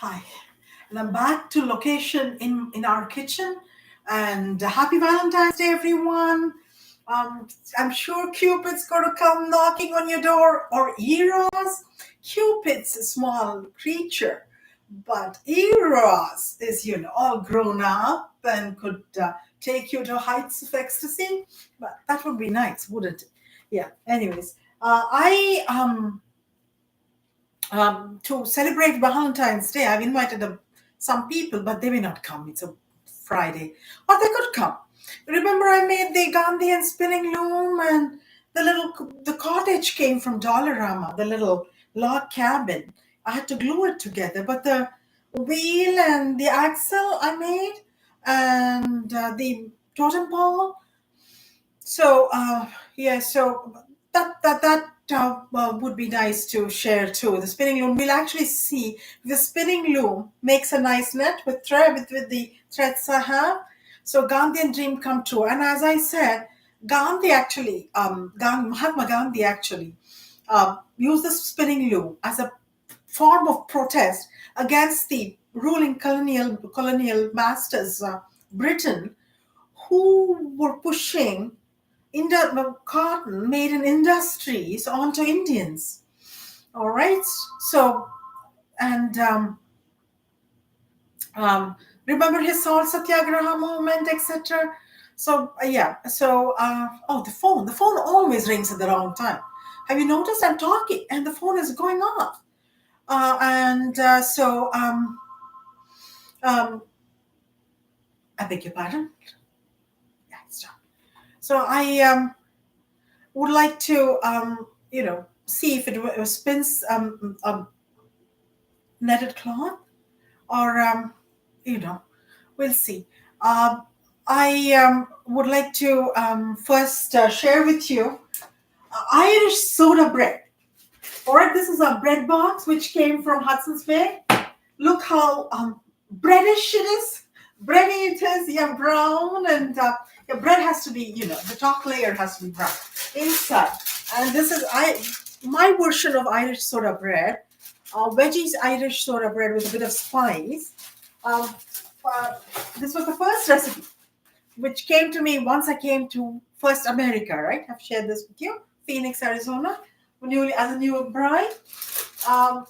Hi, and I'm back to location in our kitchen. And happy Valentine's Day, everyone. I'm sure Cupid's going to come knocking on your door, or Eros. Cupid's a small creature, but Eros is, all grown up and could take you to heights of ecstasy. But that would be nice, wouldn't it? Yeah. Anyways, to celebrate Valentine's Day, I've invited some people, but they may not come. It's a Friday, or they could come. Remember, I made the Gandhian spinning loom, and the cottage came from Dollarama, the little log cabin. I had to glue it together, but the wheel and the axle I made, and the totem pole. So that would be nice to share too. The spinning loom. We'll actually see the spinning loom makes a nice net with the threads I have. So Gandhian dream come true. And as I said, Mahatma Gandhi actually used the spinning loom as a form of protest against the ruling colonial masters, Britain, who were pushing cotton made in industries onto Indians. All right. So, and remember his salt satyagraha movement, etc. So, yeah. So, oh, the phone. The phone always rings at the wrong time. Have you noticed? I'm talking and the phone is going off. And so, um, I beg your pardon. Yeah, stop. So I would like to, see if it spins netted cloth, or we'll see. I would like to first share with you Irish soda bread. All right, this is a bread box which came from Hudson's Bay. Look how breadish it is. Bready it is, yeah, brown, and your bread has to be, the top layer has to be brown inside. And this is my version of Irish soda bread, veggies Irish soda bread with a bit of spice. Um, this was the first recipe which came to me once I came to first America. Right, I've shared this with you, Phoenix, Arizona, newly as a new bride, and.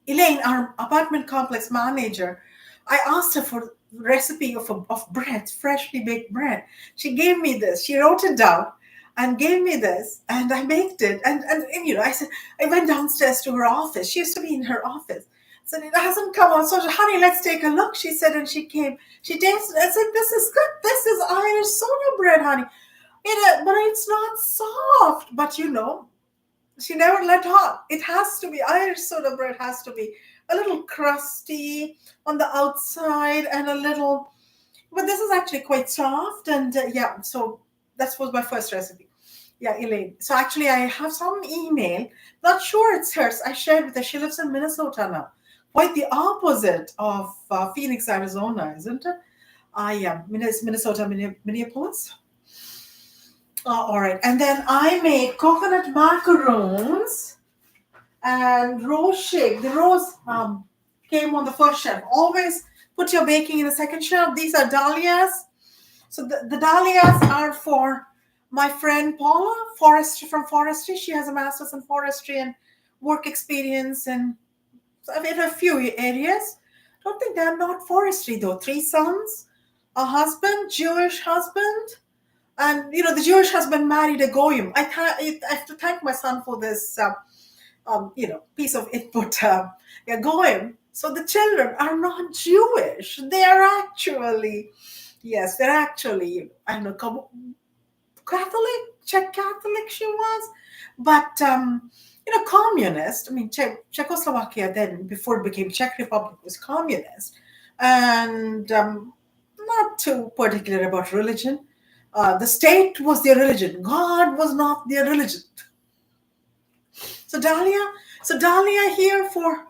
Elaine, our apartment complex manager, I asked her for recipe of bread, freshly baked bread. She gave me this. She wrote it down and gave me this, and I baked it. And I said, I went downstairs to her office. She used to be in her office. Said, it hasn't come out. So, honey, let's take a look. She said, and she came. She tasted. I said, this is good. This is Irish soda bread, honey. But it's not soft. But she never let on. It has to be Irish soda bread, has to be a little crusty on the outside and a little, but this is actually quite soft. And yeah, so that was my first recipe. Yeah, Elaine. So actually, I have some email. Not sure it's hers. I shared with her. She lives in Minnesota now. Quite the opposite of Phoenix, Arizona, isn't it? Yeah, Minnesota, Minneapolis. All right, and then I made coconut macaroons and rose shake. The rose came on the first shelf. Always put your baking in the second shelf. These are dahlias. So the dahlias are for my friend Paula, forestry from forestry. She has a master's in forestry and work experience in a few areas. Don't think they're not forestry though. Three sons, a husband, Jewish husband, and the Jewish husband married a goyim. I have to thank my son for this, piece of input. Yeah, goyim. So the children are not Jewish. They are actually, yes, they're actually, I don't know, Catholic, Czech Catholic. She was, but communist. I mean, Czechoslovakia then, before it became Czech Republic, was communist, and not too particular about religion. The state was their religion. God was not their religion. So Dahlia here for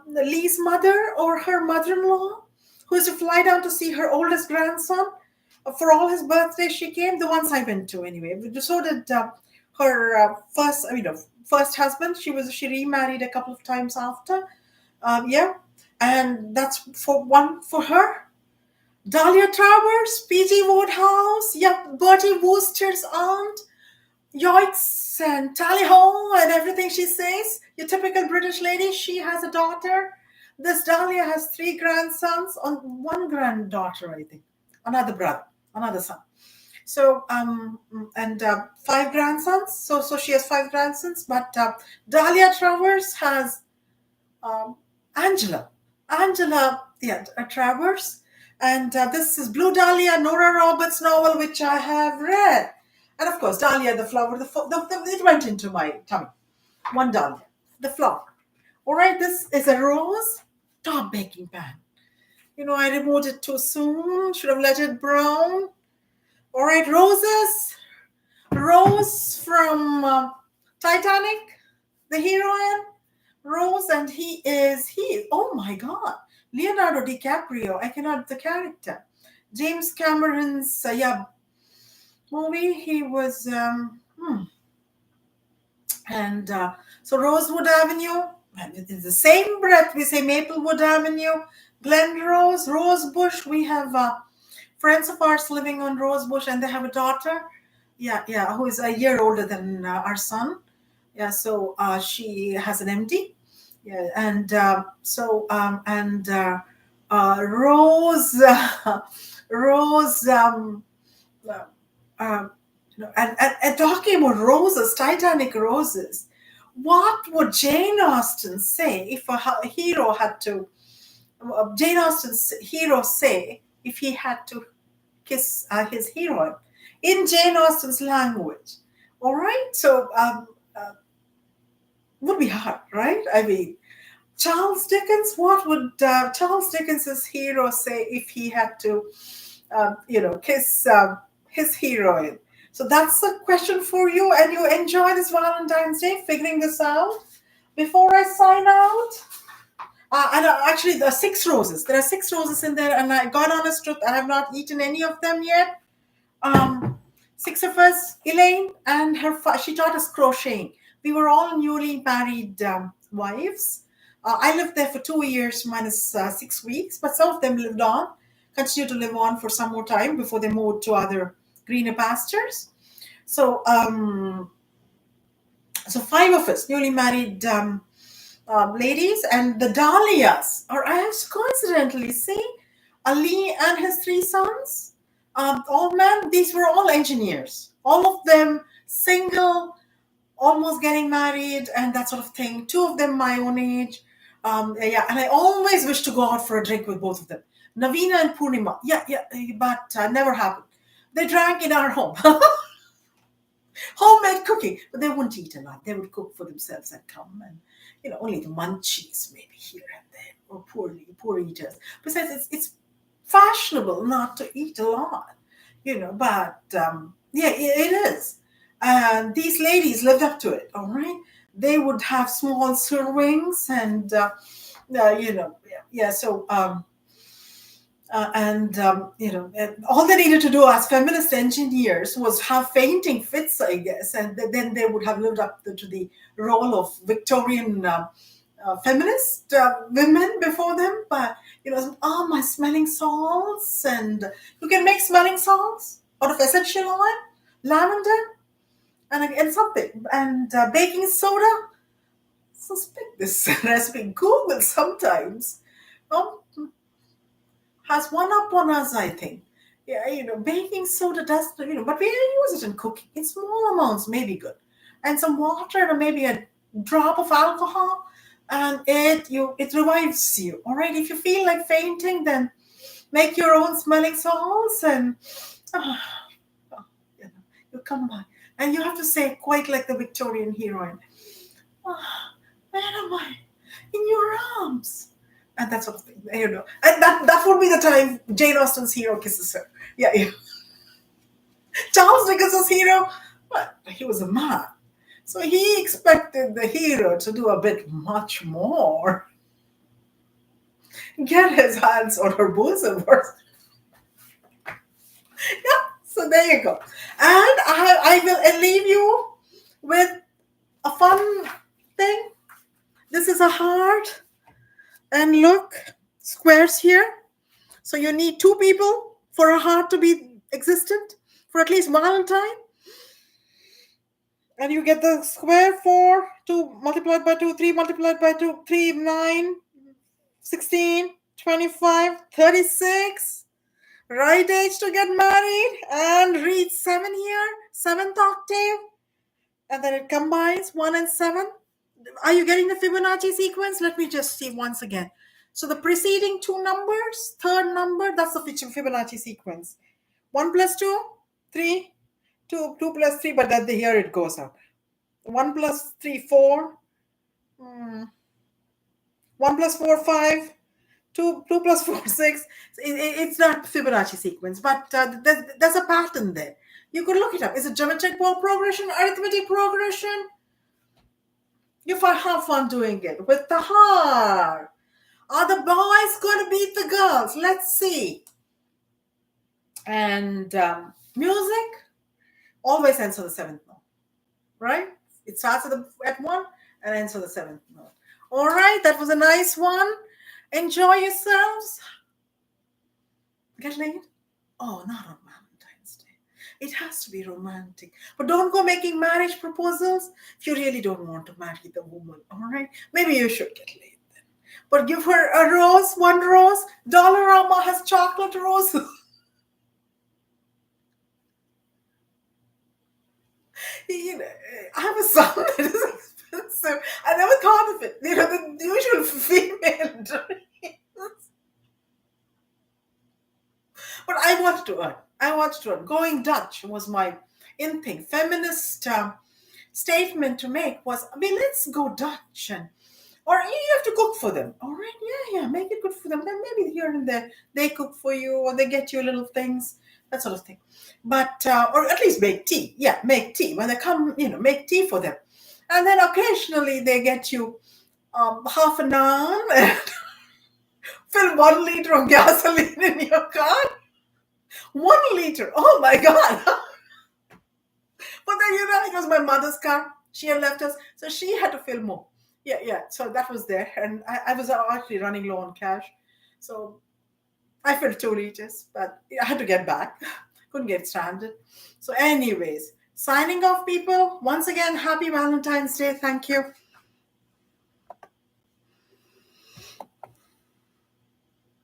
Lee's mother, or her mother-in-law, who is to fly down to see her oldest grandson. For all his birthdays, she came. The ones I went to anyway. So did her first husband. She remarried a couple of times after. Yeah, and that's for one for her. Dahlia Travers, P.G. Wodehouse, yeah, Bertie Wooster's aunt, Yoicks and tally ho and everything she says. Your typical British lady. She has a daughter. This Dahlia has three grandsons, on one granddaughter, I think, another brother, another son. So and five grandsons. So she has five grandsons. But Dahlia Travers has um, Angela. Angela, yeah, Travers. And this is Blue Dahlia, Nora Roberts' novel, which I have read. And of course, Dahlia, the flower, it went into my tummy. One Dahlia, the flower. All right, this is a rose top baking pan. I removed it too soon. Should have let it brown. All right, roses. Rose from Titanic, the heroine. Rose, and oh my God, Leonardo DiCaprio. I cannot, the character. James Cameron's yeah, movie. He was, and so Rosewood Avenue, and in the same breath, we say Maplewood Avenue, Glen Rose, Rosebush. We have friends of ours living on Rosebush, and they have a daughter. Yeah, yeah, who is a year older than our son. Yeah, so she has an MD. Yeah, and Rose, Rose, uh, um, and talking about roses, Titanic roses. What would Jane Austen say if a hero had to? Jane Austen's hero say if he had to kiss his heroine in Jane Austen's language. All right, so would be hard, right? I mean, Charles Dickens. What would Charles Dickens's hero say if he had to, kiss his heroine? So that's a question for you, and you enjoy this Valentine's Day, figuring this out. Before I sign out, and actually, there are six roses. There are six roses in there, and I, God honest truth, I have not eaten any of them yet. Um, Six of us, Elaine and she taught us crocheting. We were all newly married wives. I lived there for 2 years minus 6 weeks, but some of them lived on, continued to live on for some more time before they moved to other greener pastures. So, so five of us, newly married ladies, and the Dahlias are, I have coincidentally see Ali and his three sons, all men. These were all engineers, all of them single, almost getting married, and that sort of thing. Two of them my own age. Yeah, and I always wish to go out for a drink with both of them, Navina and Purnima. Yeah, yeah, but never happened. They drank in our home. Homemade cooking, but they wouldn't eat a lot. They would cook for themselves and come, and only the munchies maybe here and there, or poor eaters. Besides, it's fashionable not to eat a lot, but yeah, it is. And these ladies lived up to it. All right, they would have small servings, and yeah, yeah. So. And all they needed to do as feminist engineers was have fainting fits, I guess, and then they would have lived up to the role of Victorian feminist women before them. But my smelling salts, and you can make smelling salts out of essential oil, lavender, and something, and baking soda. Suspect this recipe. Google sometimes. Um, has one up on us, I think. Yeah, baking soda does, but we use it in cooking. In small amounts may be good. And some water or maybe a drop of alcohol, and it revives you. All right, if you feel like fainting, then make your own smelling salts, and uh, you come back. And you have to say quite like the Victorian heroine, where am I? In your arms. And that sort of thing, And that would be the time Jane Austen's hero kisses her. Yeah, yeah. Charles Dickens's hero, well, he was a man. So he expected the hero to do a bit much more. Get his hands on her bosom first. Yeah, so there you go. And I will leave you with a fun thing. This is a heart, and look, squares here. So you need two people for a heart to be existent for at least Valentine. And you get the square 4, 2 multiplied by 2, 3 multiplied by 2, 3, 9, 16, 25, 36. Right age to get married and reach 7 here, 7th octave. And then it combines 1 and 7. Are you getting the Fibonacci sequence? Let me just see once again. So the preceding two numbers, third number, that's the Fibonacci sequence. 1 plus 2, 3, 2, 2 plus 3, but that here it goes out. 1 plus 3, 4. 1 plus 4, 5. 2 plus 4, 6. It's not Fibonacci sequence, but there's a pattern there. You could look it up. Is it geometric progression, arithmetic progression? You have fun doing it with the heart. Are the boys going to beat the girls? Let's see. And music always ends on the 7th note, right? It starts at 1 and ends on the 7th note. All right, that was a nice one. Enjoy yourselves. Get laid? Oh, not on Valentine's Day. It has to be romantic. But don't go making marriage proposals if you really don't want to marry the woman, all right? Maybe you should get laid then. But give her a rose, one rose. Dollarama has chocolate roses. You know, I have a son that is expensive. I never thought of it. You know, the usual female dreams. But I wanted to earn. Going Dutch was my in thing. Feminist statement to make was, I mean, let's go Dutch. Or you have to cook for them. All right, yeah, make it good for them. Then maybe here and there they cook for you or they get you little things, that sort of thing. But, or at least make tea. Yeah, make tea. When they come, make tea for them. And then occasionally they get you half an hour and fill 1 liter of gasoline in your car. 1 liter. Oh my God. But then, it was my mother's car. She had left us. So she had to fill more. Yeah. So that was there. And I was actually running low on cash. So I filled 2 liters, but I had to get back. Couldn't get stranded. So anyways, signing off, people. Once again, happy Valentine's Day. Thank you.